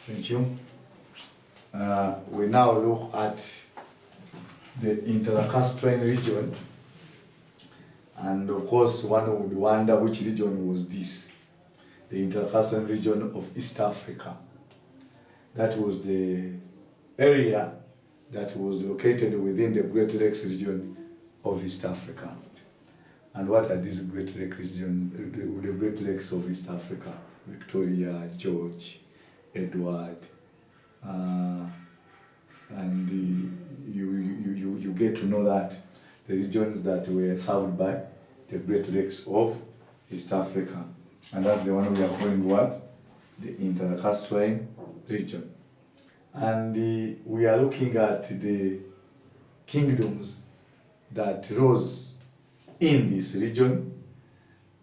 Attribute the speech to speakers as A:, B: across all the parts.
A: Thank you. We now look at the Interlucustrine region, and of course one would wonder which region was this. The Interlucustrine region of East Africa. That was the area that was located within the Great Lakes region of East Africa. And what are these Great Lakes region, the Great Lakes of East Africa? Victoria, George, Edward, and you get to know that the regions that were served by the Great Lakes of East Africa. And that's the one we are calling what? The Interlucustrine region. And we are looking at the kingdoms that rose in this region.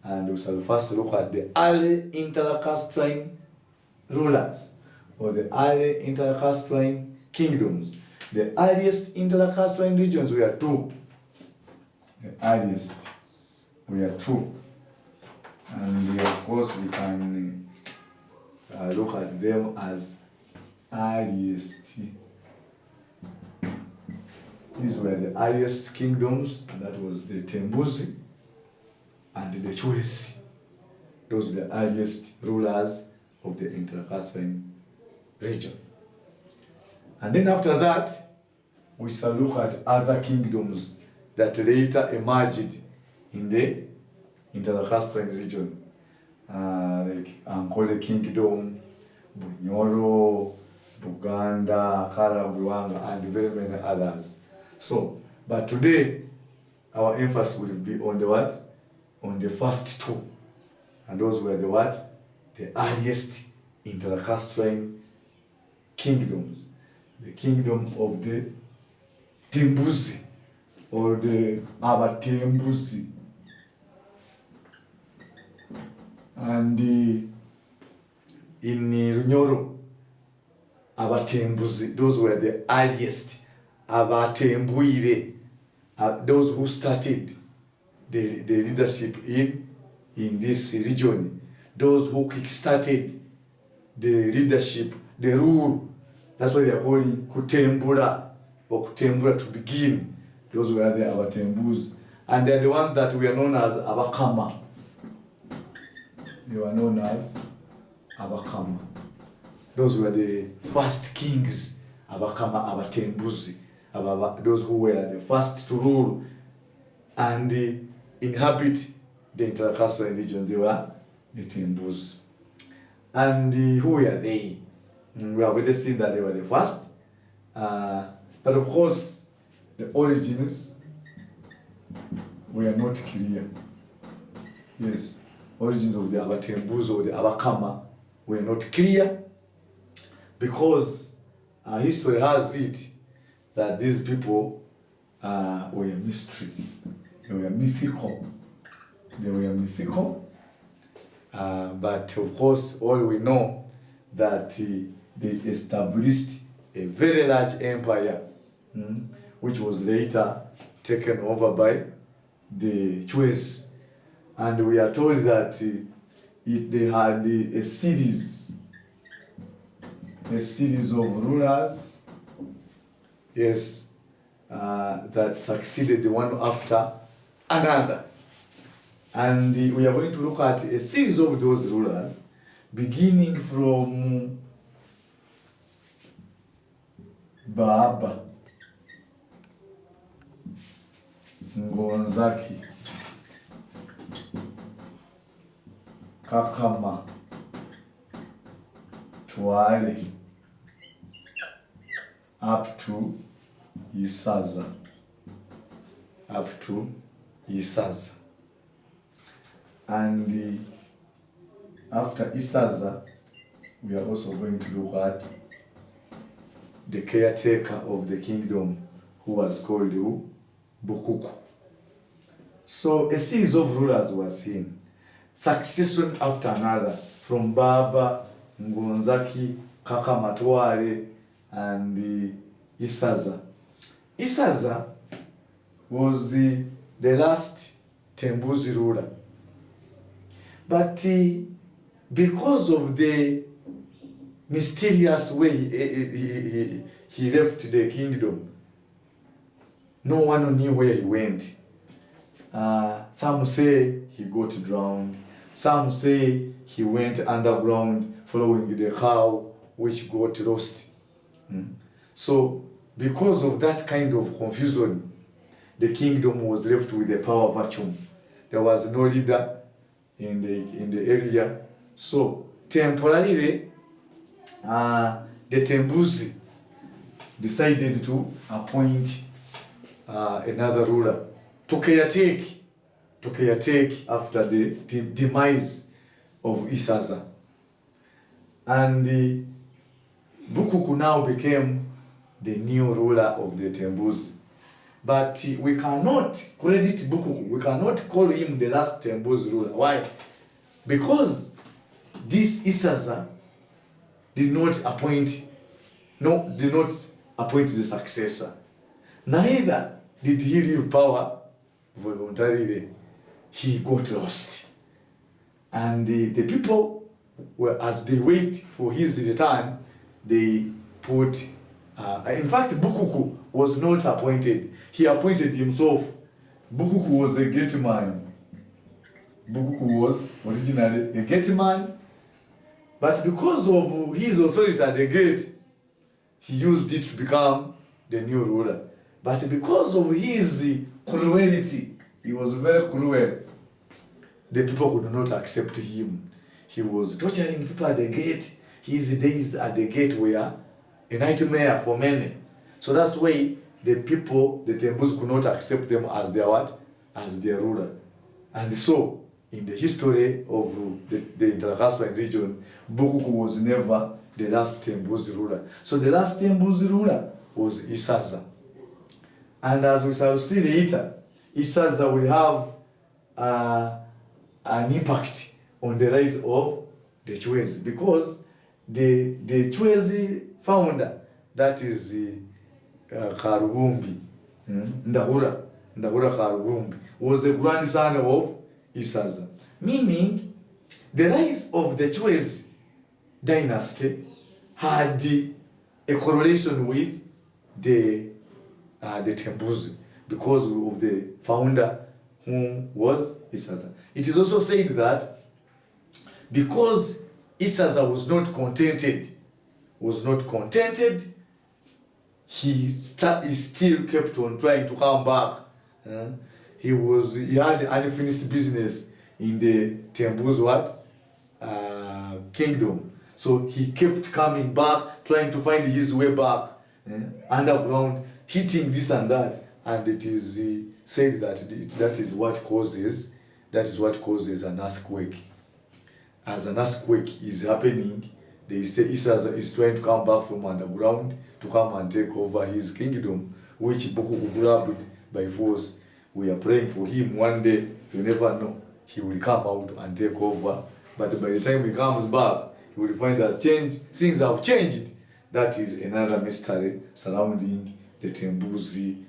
A: And we shall first look at the early Interlucustrine rulers, or the early Interlucustrine kingdoms. The earliest Interlucustrine regions were two. The earliest were two. And of course we can look at them as earliest. These were the earliest kingdoms, and that was the Tembuzi and the Chwesi. Those were the earliest rulers of the Interlucustrine region. And then after that, we shall look at other kingdoms that later emerged in the Interlucustrine region, like Ankole Kingdom, Bunyoro, Buganda, Karabuanga, and very many others. So, but today, our emphasis will be on the what? On the first two. And those were the what? The earliest Interlucustrine kingdoms. The kingdom of the Tembuzi, or the Abatembuzi. And in Runyoro, Abatembuzi, those were the earliest. Abatembuire, those who started the leadership in this region, those who kick-started the leadership, the rule. That's why they are calling Kutembura, or Kutembura to begin. Those were the Abatembus. And they're the ones that were known as Abakama. They were known as Abakama. Those were the first kings, Abakama, Abatembuzi. Those who were the first to rule and inhabit the Interlucustrine region. They were the Tembus. And who were they? We have already seen that they were the first. But of course, the origins were not clear. Yes, origins of the Abatembus or the Abakama were not clear, because history has it that these people were a mystery. They were mythical. They were mythical. But of course, all we know that they established a very large empire, which was later taken over by the Chwes. And we are told that they had a series of rulers, yes, that succeeded one after another. And we are going to look at a series of those rulers, beginning from Baba, Ngonzaki, Kakama, Twale, up to Isaza. And after Isaza, we are also going to look at the caretaker of the kingdom, who was called Bukuku. So a series of rulers were seen, succession after another, from Baba, Ngonzaki, Kakamatwale, and Isaza. Isaza was the last Tembuzi ruler. But because of the mysterious way he left the kingdom. No one knew where he went. Some say he got drowned. Some say he went underground following the cow which got lost. So because of that kind of confusion, the kingdom was left with a power vacuum. There was no leader in the area. So temporarily, the Tembuzi decided to appoint another ruler to caretake after the demise of Isaza. And Bukuku now became the new ruler of the Tembuzi. But we cannot credit Bukuku. We cannot call him the last Tembuzi ruler. Why? Because this Isaza did not appoint the successor. Neither did he leave power voluntarily. He got lost. And the people, as they wait for his return, they put... in fact, Bukuku was not appointed. He appointed himself. Bukuku was a gate man. Bukuku was originally a gate man. But because of his authority at the gate, he used it to become the new ruler. But because of his cruelty, he was very cruel, the people could not accept him. He was torturing people at the gate. His days at the gate were a nightmare for many. So that's why the people, the Tembuzi, could not accept them as their what? As their ruler. And so, in the history of the Interlucustrine region, Bukuku was never the last Tembuzi ruler. So the last Tembuzi ruler was Isaza. And as we shall see later, Isaza will have an impact on the rise of the Chwezi, because the Chwezi founder, that is Karubumbi, Ndahura Karubumbi, was the grandson of Isaza. Meaning, the rise of the Chwezi dynasty had a correlation with the Tembuzi, because of the founder who was Isaza. It is also said that because Isaza was not contented, he still kept on trying to come back. He had unfinished business in the Tembuzi kingdom. So he kept coming back, trying to find his way back underground, hitting this and that, and it is said that that is what causes an earthquake. As an earthquake is happening, they say Isaza is trying to come back from underground to come and take over his kingdom, which Bukuku grabbed by force. We are praying for him. One day, you never know, he will come out and take over. But by the time he comes back, he will find that things have changed. That is another mystery surrounding the Tembuzi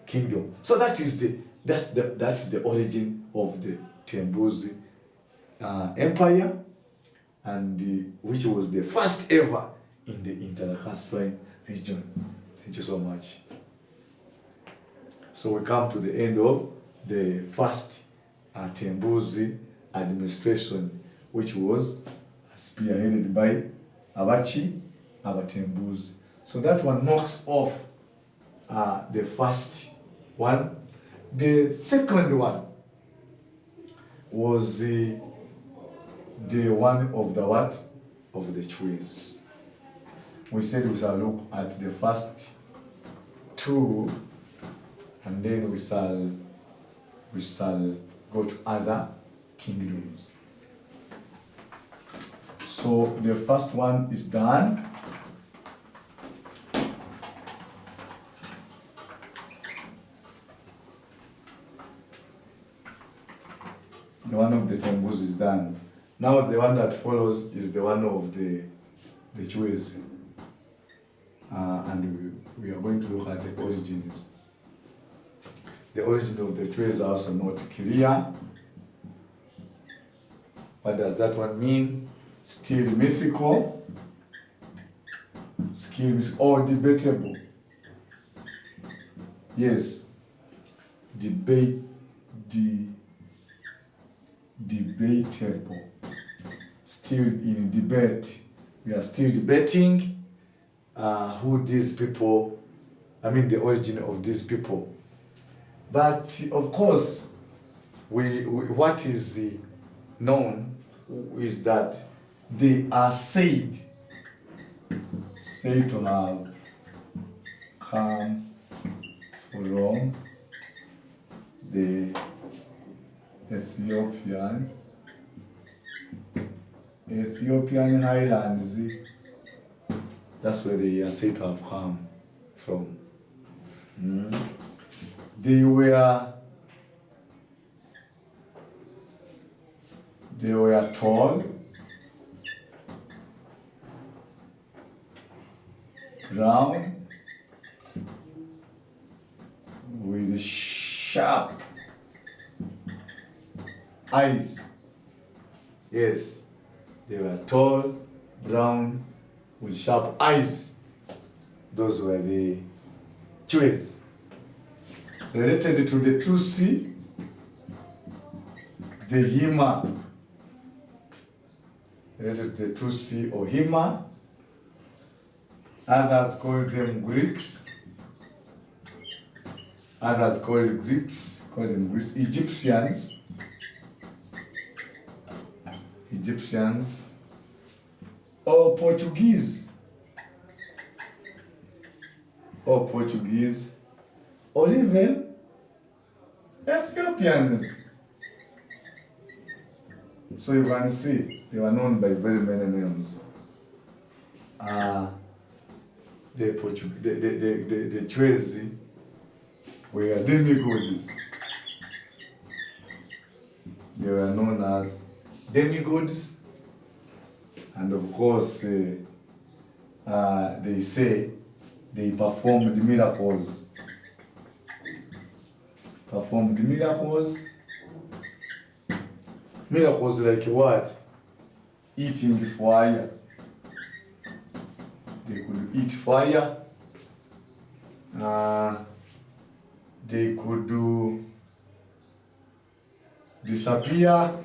A: kingdom. So that's the origin of the Tembuzi empire, and which was the first ever in the Interlucustrine region. Thank you so much. So we come to the end of the first Tembuzi administration, which was spearheaded by Abachi Abatembuzi. So that one knocks off the first one. The second one was the one of the what? Of the Chwezi. We said we shall look at the first two, and then we shall go to other kingdoms. So the first one is done. The one of the Tembuzi is done. Now the one that follows is the one of the Chwezi. And we are going to look at the origins. The origin of the Chwezi are also not clear. What does that one mean? still mythical, or debatable. Yes, debatable. Still in debate. We are still debating who these people, the origin of these people. But of course, what is known is that they are said to have come from the Ethiopian highlands. That's where they are said to have come from. They were tall, brown, with sharp eyes. Yes, they were tall, brown, with sharp eyes. Those were the Jews. Related to the Tutsi, the Hima. Related to the Tutsi or Hima. Others call them Greeks. Others call them Greeks. Egyptians, or Portuguese, or even Ethiopians. So you can see they were known by very many names. The Chwezi were demigods. They were known as demigods, and of course they say they performed miracles. Miracles like what? Eating fire. They could eat fire. They could disappear.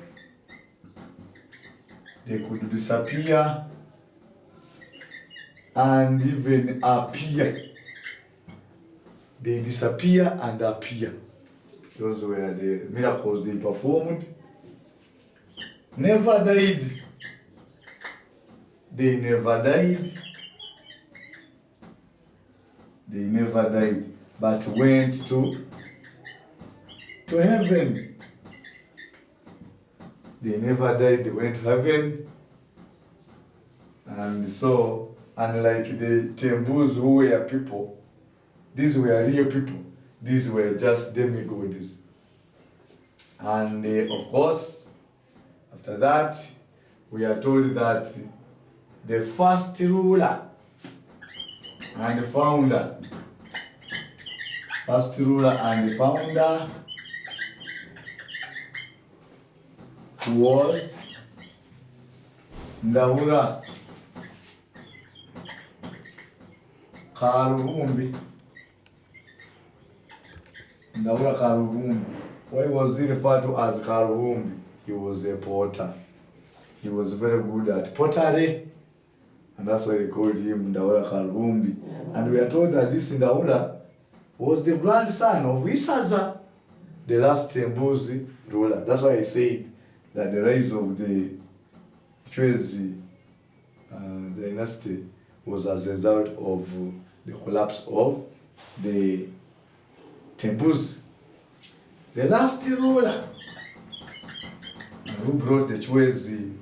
A: And even appear. They disappear and appear. Those were the miracles they performed. Never died. They never died, but went to heaven. They never died, they went to heaven. And so, unlike the Tembus who were people, these were real people. These were just demigods. And of course, after that, we are told that the first ruler and founder was Ndaura Karuhumbi. Why was he referred to as Karuhumbi? He was a potter. He was very good at pottery, and that's why they called him Ndaura Karuhumbi. And we are told that this Ndaura was the grandson of Isaza, the last Tembuzi ruler. That's why I say that the rise of the Chwezi dynasty was as a result of the collapse of the Tembuzi. The last ruler who brought the Chwezi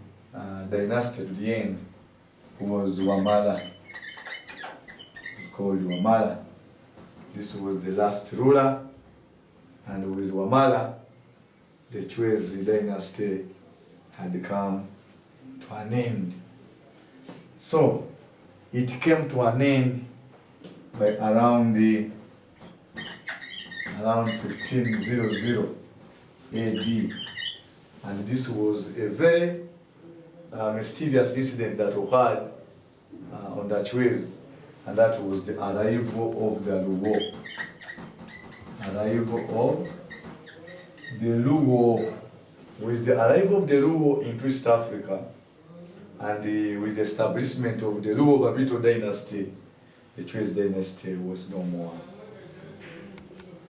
A: dynasty to the end was Wamala. It's called Wamala. This was the last ruler, and with Wamala, the Chwezi dynasty had come to an end. So, it came to an end by around 1500 AD, and this was a very mysterious incident that occurred on that ways, and that was the arrival of the Luo. Arrival of the Luo. With the arrival of the Luo into East Africa, and with the establishment of the Luo Babito dynasty, the Trace dynasty was no more.